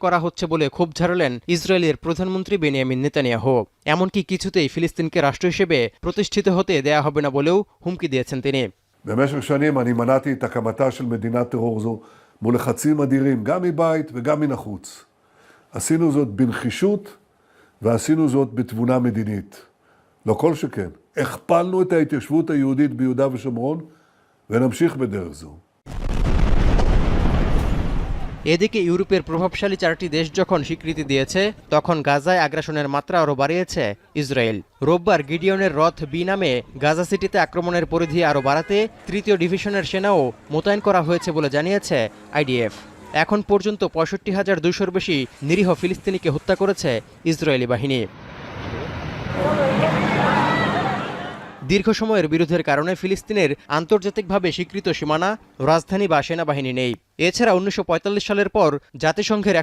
করা হচ্ছে বলে ক্ষোভ ঝাড়লেন ইসরায়েলের প্রধানমন্ত্রী বেনিয়ামিন নেতানিয়াহু। এমনকি কিছুতেই ফিলিস্তিনকে রাষ্ট্র হিসেবে প্রতিষ্ঠিত হতে দেয়া হবে না বলেও হুমকি দিয়েছেন তিনি। במשך שנים אני מנעתי את הקמתה של מדינת טרור זו מול לחצים אדירים, גם מבית וגם מן החוץ. עשינו זאת בנחישות ועשינו זאת בתבונה מדינית. לא כל שכן. הכפלנו את ההתיישבות היהודית ביהודה ושומרון ונמשיך בדרך זו. এদিকে ইউরোপের প্রভাবশালী 4টি দেশ যখন স্বীকৃতি দিয়েছে, তখন গাজায় আগ্রাসনের মাত্রা আরও বাড়িয়েছে ইসরায়েল। রোববার গিডিয়নের রথ বি নামে গাজা সিটিতে আক্রমণের পরিধি আরও বাড়াতে 3য় ডিভিশনের সেনাও মোতায়েন করা হয়েছে বলে জানিয়েছে আইডিএফ। এখন পর্যন্ত 65,200-র বেশি নিরীহ ফিলিস্তিনিকে হত্যা করেছে ইসরায়েলি বাহিনী। দীর্ঘ সময়ের বিরোধের কারণে ফিলিস্তিনের আন্তর্জাতিকভাবে স্বীকৃত সীমানা, রাজধানী বা সেনাবাহিনী নেই। এছাড়া 1945 সালের পর জাতিসংঘের